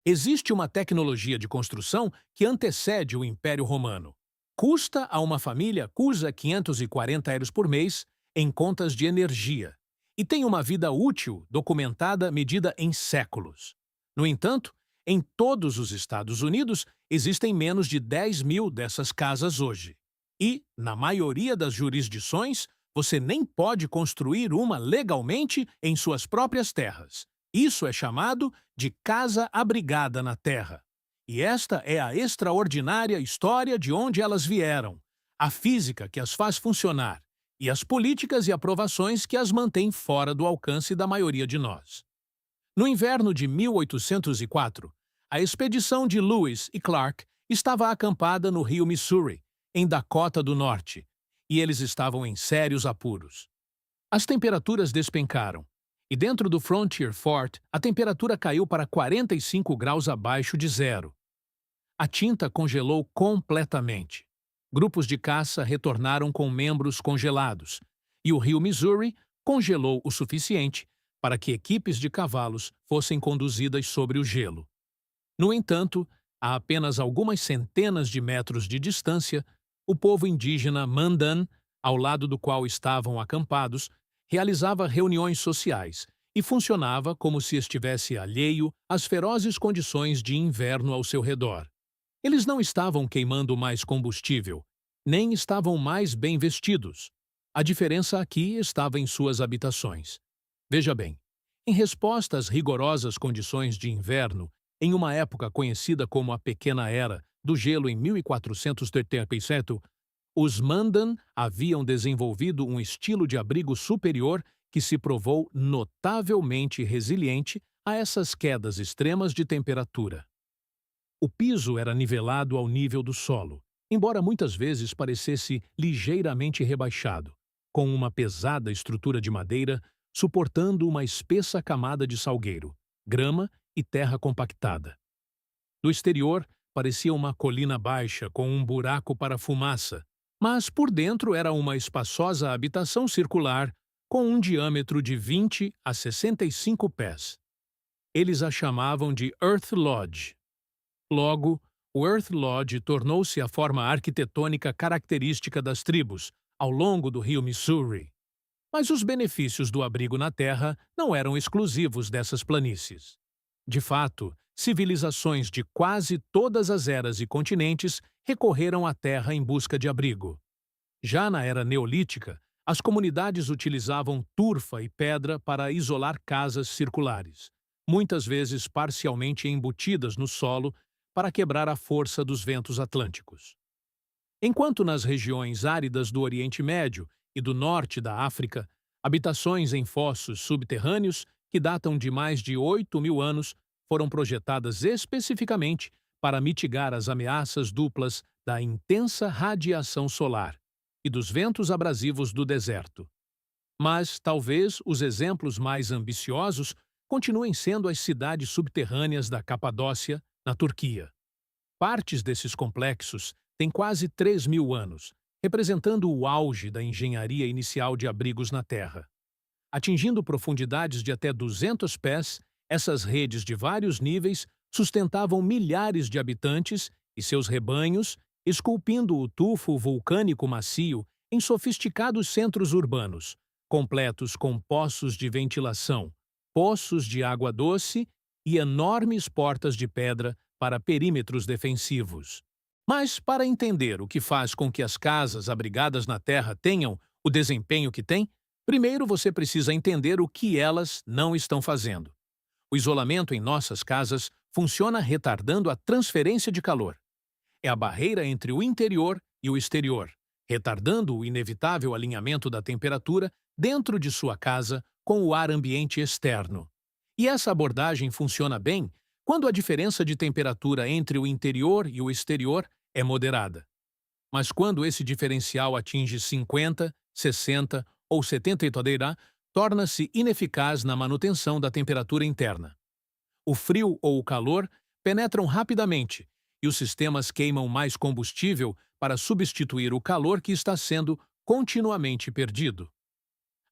Existe uma tecnologia de construção que antecede o Império Romano. Custa a uma família cusa 540 euros por mês em contas de energia e tem uma vida útil documentada medida em séculos. No entanto, em todos os Estados Unidos existem menos de 10.000 dessas casas hoje. E, na maioria das jurisdições, você nem pode construir uma legalmente em suas próprias terras. Isso é chamado de casa abrigada na terra. E esta é a extraordinária história de onde elas vieram, a física que as faz funcionar e as políticas e aprovações que as mantêm fora do alcance da maioria de nós. No inverno de 1804, a expedição de Lewis e Clark estava acampada no rio Missouri, em Dakota do Norte, e eles estavam em sérios apuros. As temperaturas despencaram, e dentro do Frontier Fort a temperatura caiu para 45 graus abaixo de zero. A tinta congelou completamente. Grupos de caça retornaram com membros congelados, e o rio Missouri congelou o suficiente para que equipes de cavalos fossem conduzidas sobre o gelo. No entanto, a apenas algumas centenas de metros de distância, o povo indígena Mandan, ao lado do qual estavam acampados, realizava reuniões sociais e funcionava como se estivesse alheio às ferozes condições de inverno ao seu redor. Eles não estavam queimando mais combustível, nem estavam mais bem vestidos. A diferença aqui estava em suas habitações. Veja bem, em resposta às rigorosas condições de inverno, em uma época conhecida como a Pequena Era do Gelo em 1437, os Mandan haviam desenvolvido um estilo de abrigo superior que se provou notavelmente resiliente a essas quedas extremas de temperatura. O piso era nivelado ao nível do solo, embora muitas vezes parecesse ligeiramente rebaixado, com uma pesada estrutura de madeira suportando uma espessa camada de salgueiro, grama e terra compactada. Do exterior, parecia uma colina baixa com um buraco para fumaça, mas por dentro era uma espaçosa habitação circular com um diâmetro de 20 a 65 pés. Eles a chamavam de Earth Lodge. Logo, o Earth Lodge tornou-se a forma arquitetônica característica das tribos ao longo do rio Missouri. Mas os benefícios do abrigo na terra não eram exclusivos dessas planícies. De fato, civilizações de quase todas as eras e continentes recorreram à terra em busca de abrigo. Já na era neolítica, as comunidades utilizavam turfa e pedra para isolar casas circulares, muitas vezes parcialmente embutidas no solo para quebrar a força dos ventos atlânticos. Enquanto nas regiões áridas do Oriente Médio e do norte da África, habitações em fossos subterrâneos que datam de mais de 8.000 anos foram projetadas especificamente para mitigar as ameaças duplas da intensa radiação solar e dos ventos abrasivos do deserto. Mas talvez os exemplos mais ambiciosos continuem sendo as cidades subterrâneas da Capadócia, na Turquia. Partes desses complexos têm quase 3.000 anos, representando o auge da engenharia inicial de abrigos na Terra. Atingindo profundidades de até 200 pés, essas redes de vários níveis sustentavam milhares de habitantes e seus rebanhos, esculpindo o tufo vulcânico macio em sofisticados centros urbanos, completos com poços de ventilação, poços de água doce e enormes portas de pedra para perímetros defensivos. Mas, para entender o que faz com que as casas abrigadas na terra tenham o desempenho que têm, primeiro você precisa entender o que elas não estão fazendo. O isolamento em nossas casas funciona retardando a transferência de calor. É a barreira entre o interior e o exterior, retardando o inevitável alinhamento da temperatura dentro de sua casa com o ar ambiente externo. E essa abordagem funciona bem quando a diferença de temperatura entre o interior e o exterior é moderada. Mas quando esse diferencial atinge 50, 60 ou 78 graus, torna-se ineficaz na manutenção da temperatura interna. O frio ou o calor penetram rapidamente e os sistemas queimam mais combustível para substituir o calor que está sendo continuamente perdido.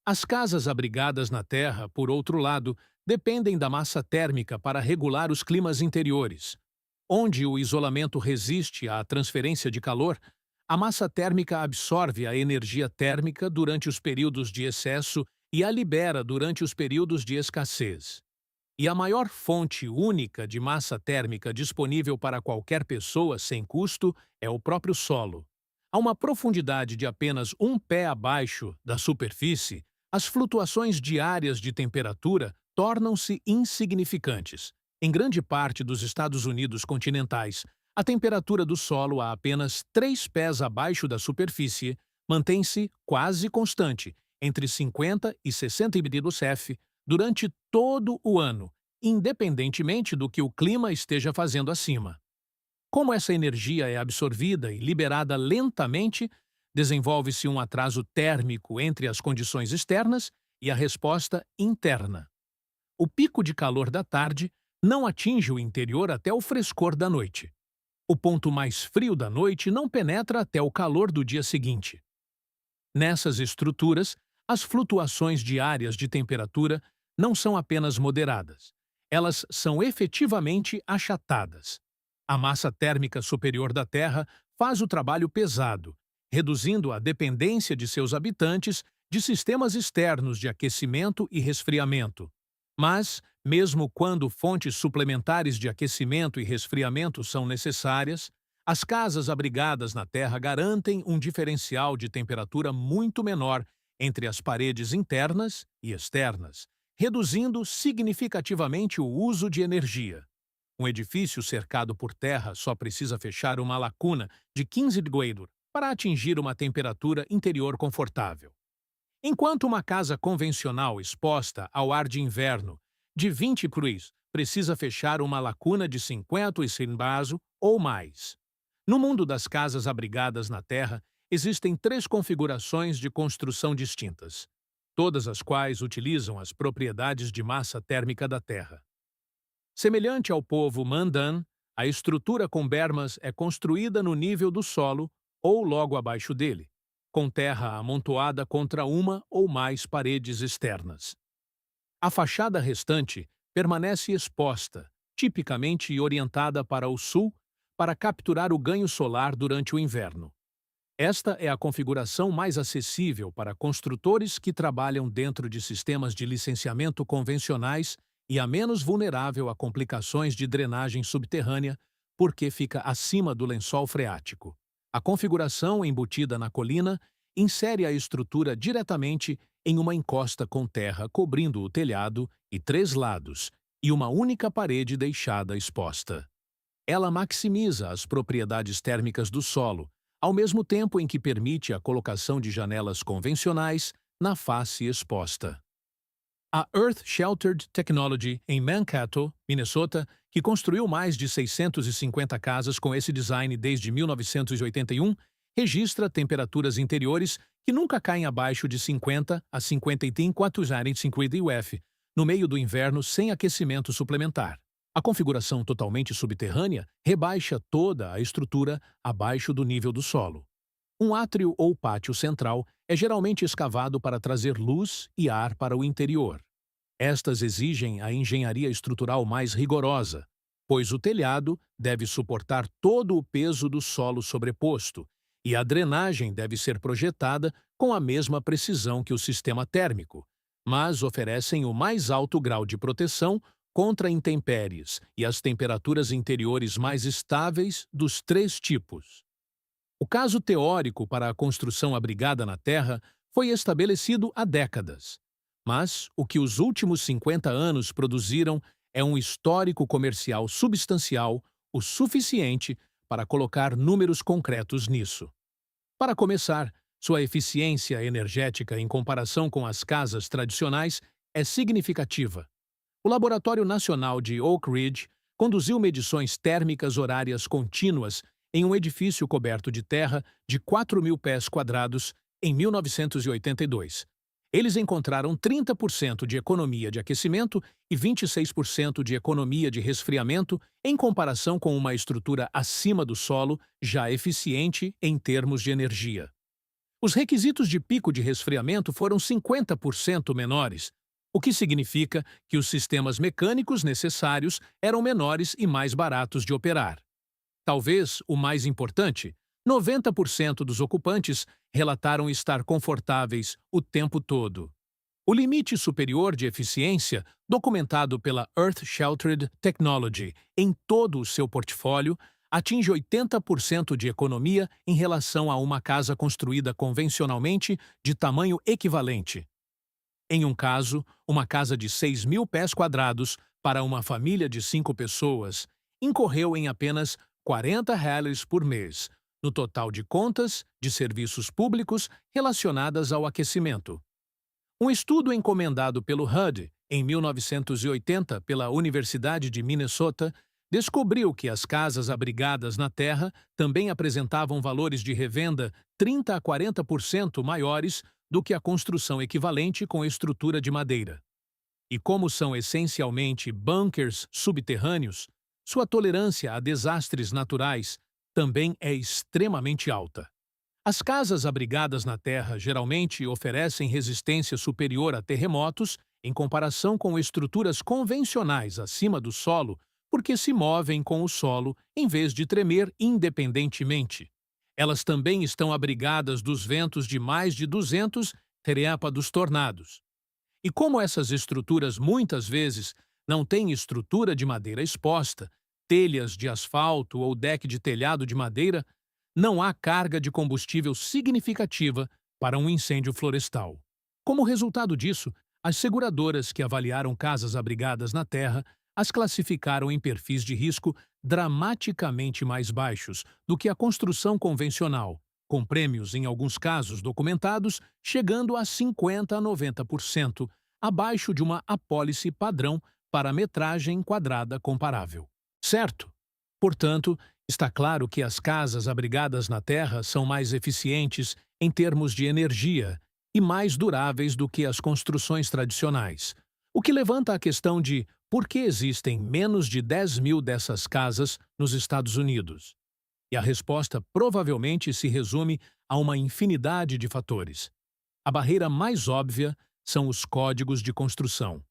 As casas abrigadas na terra, por outro lado, dependem da massa térmica para regular os climas interiores. Onde o isolamento resiste à transferência de calor, a massa térmica absorve a energia térmica durante os períodos de excesso e a libera durante os períodos de escassez. E a maior fonte única de massa térmica disponível para qualquer pessoa sem custo é o próprio solo. A uma profundidade de apenas um pé abaixo da superfície, as flutuações diárias de temperatura tornam-se insignificantes. Em grande parte dos Estados Unidos continentais, a temperatura do solo a apenas 3 pés abaixo da superfície mantém-se quase constante, entre 50 e 60 graus F, durante todo o ano, independentemente do que o clima esteja fazendo acima. Como essa energia é absorvida e liberada lentamente, desenvolve-se um atraso térmico entre as condições externas e a resposta interna. O pico de calor da tarde não atinge o interior até o frescor da noite. O ponto mais frio da noite não penetra até o calor do dia seguinte. Nessas estruturas, as flutuações diárias de temperatura não são apenas moderadas, elas são efetivamente achatadas. A massa térmica superior da Terra faz o trabalho pesado, reduzindo a dependência de seus habitantes de sistemas externos de aquecimento e resfriamento. Mas, mesmo quando fontes suplementares de aquecimento e resfriamento são necessárias, as casas abrigadas na Terra garantem um diferencial de temperatura muito menor entre as paredes internas e externas, reduzindo significativamente o uso de energia. Um edifício cercado por terra só precisa fechar uma lacuna de 15 graus para atingir uma temperatura interior confortável. Enquanto uma casa convencional exposta ao ar de inverno de 20 graus precisa fechar uma lacuna de 55 graus ou mais. No mundo das casas abrigadas na terra, existem 3 configurações de construção distintas, todas as quais utilizam as propriedades de massa térmica da terra. Semelhante ao povo Mandan, a estrutura com bermas é construída no nível do solo ou logo abaixo dele, com terra amontoada contra uma ou mais paredes externas. A fachada restante permanece exposta, tipicamente orientada para o sul, para capturar o ganho solar durante o inverno. Esta é a configuração mais acessível para construtores que trabalham dentro de sistemas de licenciamento convencionais e a menos vulnerável a complicações de drenagem subterrânea, porque fica acima do lençol freático. A configuração embutida na colina insere a estrutura diretamente em uma encosta com terra cobrindo o telhado e 3 lados, e uma única parede deixada exposta. Ela maximiza as propriedades térmicas do solo, ao mesmo tempo em que permite a colocação de janelas convencionais na face exposta. A Earth Sheltered Technology, em Mankato, Minnesota, que construiu mais de 650 casas com esse design desde 1981, registra temperaturas interiores que nunca caem abaixo de 50 a 54 UF, no meio do inverno sem aquecimento suplementar. A configuração totalmente subterrânea rebaixa toda a estrutura abaixo do nível do solo. Um átrio ou pátio central é geralmente escavado para trazer luz e ar para o interior. Estas exigem a engenharia estrutural mais rigorosa, pois o telhado deve suportar todo o peso do solo sobreposto e a drenagem deve ser projetada com a mesma precisão que o sistema térmico, mas oferecem o mais alto grau de proteção contra intempéries e as temperaturas interiores mais estáveis dos 3 tipos. O caso teórico para a construção abrigada na Terra foi estabelecido há décadas, mas o que os últimos 50 anos produziram é um histórico comercial substancial o suficiente para colocar números concretos nisso. Para começar, sua eficiência energética em comparação com as casas tradicionais é significativa. O Laboratório Nacional de Oak Ridge conduziu medições térmicas horárias contínuas em um edifício coberto de terra de 4.000 pés quadrados em 1982. Eles encontraram 30% de economia de aquecimento e 26% de economia de resfriamento em comparação com uma estrutura acima do solo já eficiente em termos de energia. Os requisitos de pico de resfriamento foram 50% menores, o que significa que os sistemas mecânicos necessários eram menores e mais baratos de operar. Talvez o mais importante, 90% dos ocupantes relataram estar confortáveis o tempo todo. O limite superior de eficiência, documentado pela Earth Sheltered Technology em todo o seu portfólio, atinge 80% de economia em relação a uma casa construída convencionalmente de tamanho equivalente. Em um caso, uma casa de 6.000 pés quadrados para uma família de 5 pessoas incorreu em apenas R$ 40 por mês, no total de contas de serviços públicos relacionadas ao aquecimento. Um estudo encomendado pelo HUD em 1980 pela Universidade de Minnesota descobriu que as casas abrigadas na terra também apresentavam valores de revenda 30 a 40% maiores do que a construção equivalente com estrutura de madeira. E como são essencialmente bunkers subterrâneos, sua tolerância a desastres naturais também é extremamente alta. As casas abrigadas na terra geralmente oferecem resistência superior a terremotos em comparação com estruturas convencionais acima do solo, porque se movem com o solo em vez de tremer independentemente. Elas também estão abrigadas dos ventos de mais de 200 dos tornados. E como essas estruturas muitas vezes não têm estrutura de madeira exposta, telhas de asfalto ou deck de telhado de madeira, não há carga de combustível significativa para um incêndio florestal. Como resultado disso, as seguradoras que avaliaram casas abrigadas na terra as classificaram em perfis de risco dramaticamente mais baixos do que a construção convencional, com prêmios, em alguns casos documentados, chegando a 50% a 90%, abaixo de uma apólice padrão para metragem quadrada comparável. Certo? Portanto, está claro que as casas abrigadas na terra são mais eficientes em termos de energia e mais duráveis do que as construções tradicionais, o que levanta a questão de por que existem menos de 10.000 dessas casas nos Estados Unidos. E a resposta provavelmente se resume a uma infinidade de fatores. A barreira mais óbvia são os códigos de construção.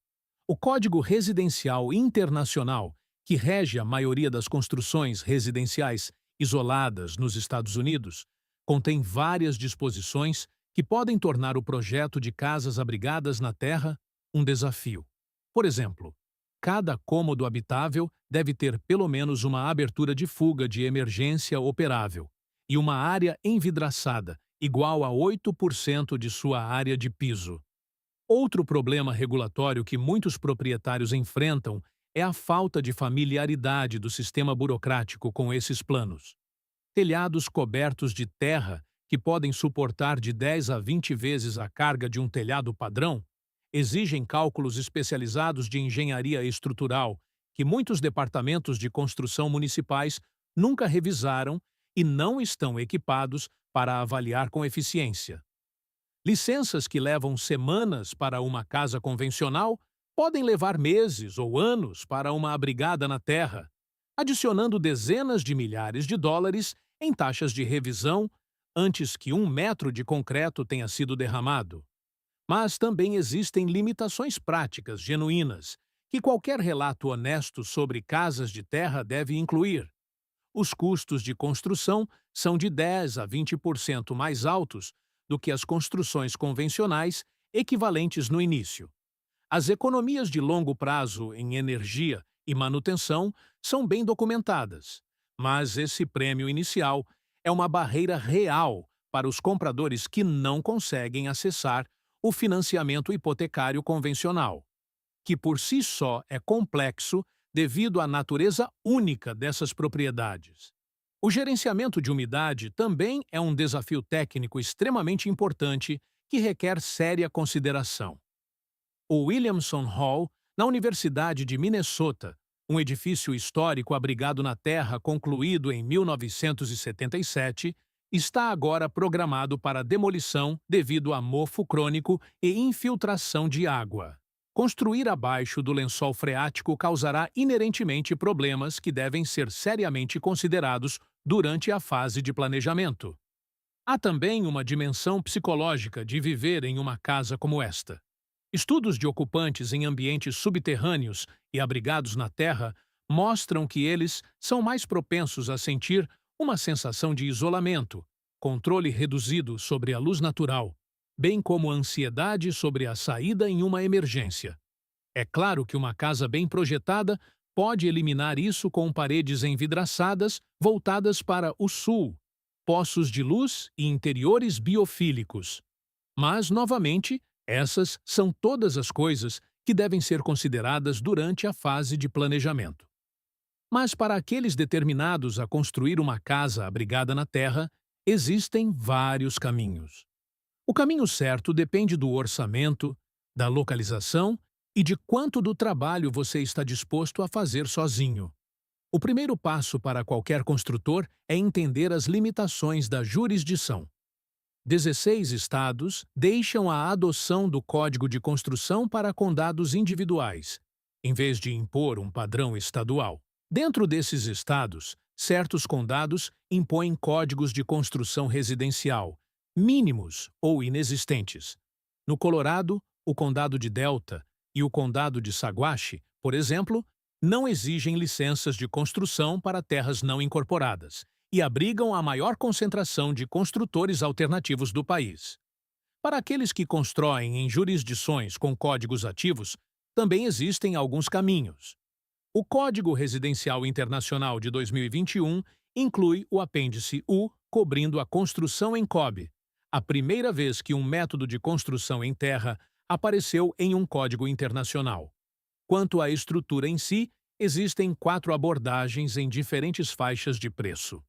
O Código Residencial Internacional, que rege a maioria das construções residenciais isoladas nos Estados Unidos, contém várias disposições que podem tornar o projeto de casas abrigadas na terra um desafio. Por exemplo, cada cômodo habitável deve ter pelo menos uma abertura de fuga de emergência operável e uma área envidraçada, igual a 8% de sua área de piso. Outro problema regulatório que muitos proprietários enfrentam é a falta de familiaridade do sistema burocrático com esses planos. Telhados cobertos de terra, que podem suportar de 10 a 20 vezes a carga de um telhado padrão, exigem cálculos especializados de engenharia estrutural que muitos departamentos de construção municipais nunca revisaram e não estão equipados para avaliar com eficiência. Licenças que levam semanas para uma casa convencional podem levar meses ou anos para uma abrigada na terra, adicionando dezenas de milhares de dólares em taxas de revisão antes que 1 metro de concreto tenha sido derramado. Mas também existem limitações práticas genuínas que qualquer relato honesto sobre casas de terra deve incluir. Os custos de construção são de 10 a 20% mais altos do que as construções convencionais equivalentes no início. As economias de longo prazo em energia e manutenção são bem documentadas, mas esse prêmio inicial é uma barreira real para os compradores que não conseguem acessar o financiamento hipotecário convencional, que por si só é complexo devido à natureza única dessas propriedades. O gerenciamento de umidade também é um desafio técnico extremamente importante que requer séria consideração. O Williamson Hall, na Universidade de Minnesota, um edifício histórico abrigado na terra concluído em 1977, está agora programado para demolição devido a mofo crônico e infiltração de água. Construir abaixo do lençol freático causará inerentemente problemas que devem ser seriamente considerados durante a fase de planejamento. Há também uma dimensão psicológica de viver em uma casa como esta. Estudos de ocupantes em ambientes subterrâneos e abrigados na terra mostram que eles são mais propensos a sentir uma sensação de isolamento, controle reduzido sobre a luz natural, bem como ansiedade sobre a saída em uma emergência. É claro que uma casa bem projetada pode eliminar isso com paredes envidraçadas voltadas para o sul, poços de luz e interiores biofílicos. Mas, novamente, essas são todas as coisas que devem ser consideradas durante a fase de planejamento. Mas para aqueles determinados a construir uma casa abrigada na terra, existem vários caminhos. O caminho certo depende do orçamento, da localização e de quanto do trabalho você está disposto a fazer sozinho. O primeiro passo para qualquer construtor é entender as limitações da jurisdição. 16 estados deixam a adoção do Código de Construção para condados individuais, em vez de impor um padrão estadual. Dentro desses estados, certos condados impõem códigos de construção residencial, mínimos ou inexistentes. No Colorado, o Condado de Delta e o Condado de Saguache, por exemplo, não exigem licenças de construção para terras não incorporadas e abrigam a maior concentração de construtores alternativos do país. Para aqueles que constroem em jurisdições com códigos ativos, também existem alguns caminhos. O Código Residencial Internacional de 2021 inclui o apêndice U cobrindo a construção em cobre, a primeira vez que um método de construção em terra apareceu em um código internacional. Quanto à estrutura em si, existem 4 abordagens em diferentes faixas de preço.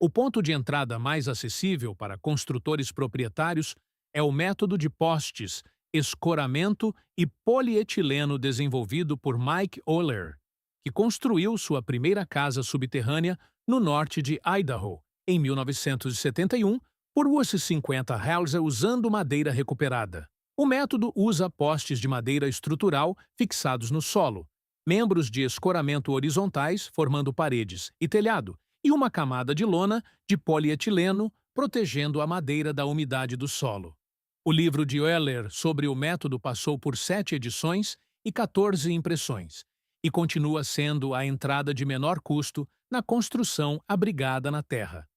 O ponto de entrada mais acessível para construtores proprietários é o método de postes, escoramento e polietileno desenvolvido por Mike Oller, que construiu sua primeira casa subterrânea no norte de Idaho, em 1971, por US 50 Hauser usando madeira recuperada. O método usa postes de madeira estrutural fixados no solo, membros de escoramento horizontais formando paredes e telhado, e uma camada de lona de polietileno protegendo a madeira da umidade do solo. O livro de Oeller sobre o método passou por 7 edições e 14 impressões, e continua sendo a entrada de menor custo na construção abrigada na terra.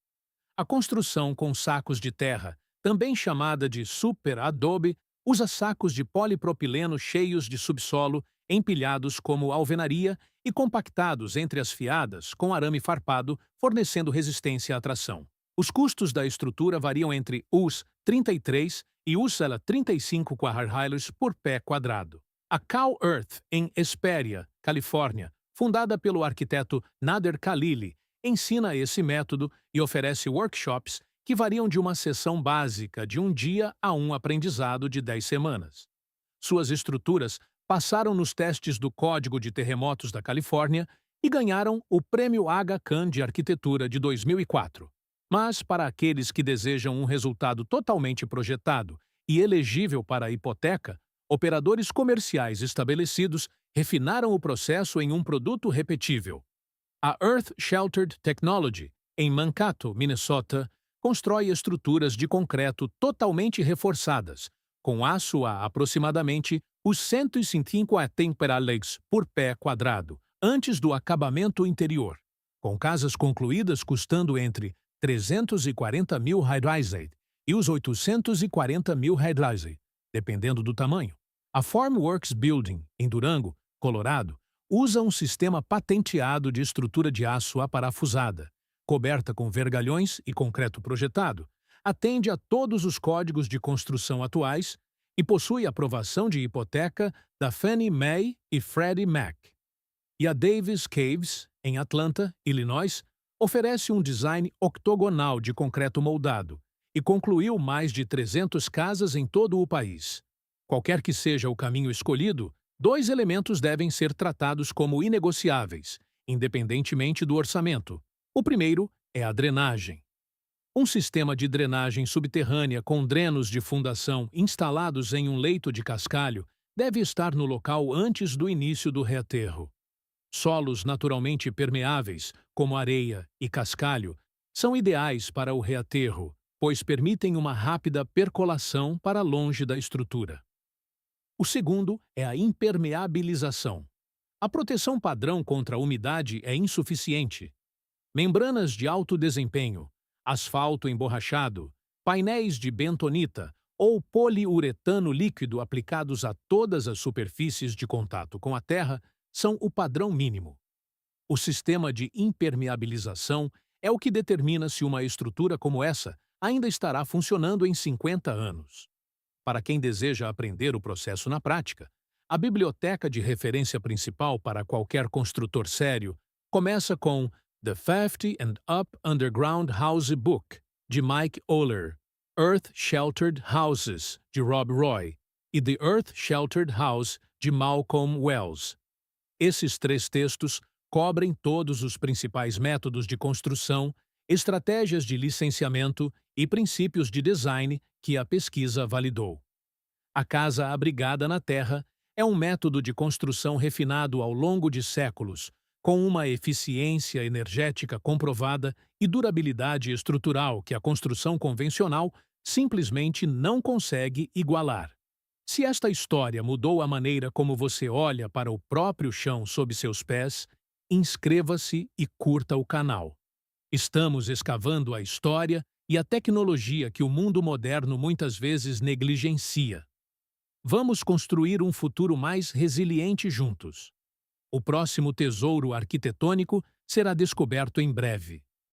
A construção com sacos de terra, também chamada de super adobe, usa sacos de polipropileno cheios de subsolo, empilhados como alvenaria e compactados entre as fiadas com arame farpado, fornecendo resistência à tração. Os custos da estrutura variam entre US 33 e US 35 quarterhilers por pé quadrado. A Cow Earth, em Hesperia, Califórnia, fundada pelo arquiteto Nader Khalili, ensina esse método e oferece workshops que variam de uma sessão básica de um dia a um aprendizado de 10 semanas. Suas estruturas passaram nos testes do Código de Terremotos da Califórnia e ganharam o Prêmio Aga Khan de Arquitetura de 2004. Mas, para aqueles que desejam um resultado totalmente projetado e elegível para a hipoteca, operadores comerciais estabelecidos refinaram o processo em um produto repetível. A Earth Sheltered Technology, em Mankato, Minnesota, constrói estruturas de concreto totalmente reforçadas, com aço a aproximadamente os 150 temperalegs por pé quadrado, antes do acabamento interior, com casas concluídas custando entre 340 mil reais e os 840 mil reais, dependendo do tamanho. A Formworks Building, em Durango, Colorado, usa um sistema patenteado de estrutura de aço aparafusada, coberta com vergalhões e concreto projetado, atende a todos os códigos de construção atuais e possui aprovação de hipoteca da Fannie Mae e Freddie Mac. E a Davis Caves, em Atlanta, Illinois, oferece um design octogonal de concreto moldado e concluiu mais de 300 casas em todo o país. Qualquer que seja o caminho escolhido, 2 elementos devem ser tratados como inegociáveis, independentemente do orçamento. O primeiro é a drenagem. Um sistema de drenagem subterrânea com drenos de fundação instalados em um leito de cascalho deve estar no local antes do início do reaterro. Solos naturalmente permeáveis, como areia e cascalho, são ideais para o reaterro, pois permitem uma rápida percolação para longe da estrutura. O segundo é a impermeabilização. A proteção padrão contra a umidade é insuficiente. Membranas de alto desempenho, asfalto emborrachado, painéis de bentonita ou poliuretano líquido aplicados a todas as superfícies de contato com a terra são o padrão mínimo. O sistema de impermeabilização é o que determina se uma estrutura como essa ainda estará funcionando em 50 anos. Para quem deseja aprender o processo na prática, a biblioteca de referência principal para qualquer construtor sério começa com The 50 and Up Underground House Book, de Mike Oller, Earth Sheltered Houses, de Rob Roy, e The Earth Sheltered House, de Malcolm Wells. Esses três textos cobrem todos os principais métodos de construção, estratégias de licenciamento e princípios de design que a pesquisa validou. A casa abrigada na terra é um método de construção refinado ao longo de séculos, com uma eficiência energética comprovada e durabilidade estrutural que a construção convencional simplesmente não consegue igualar. Se esta história mudou a maneira como você olha para o próprio chão sob seus pés, inscreva-se e curta o canal. Estamos escavando a história e a tecnologia que o mundo moderno muitas vezes negligencia. Vamos construir um futuro mais resiliente juntos. O próximo tesouro arquitetônico será descoberto em breve.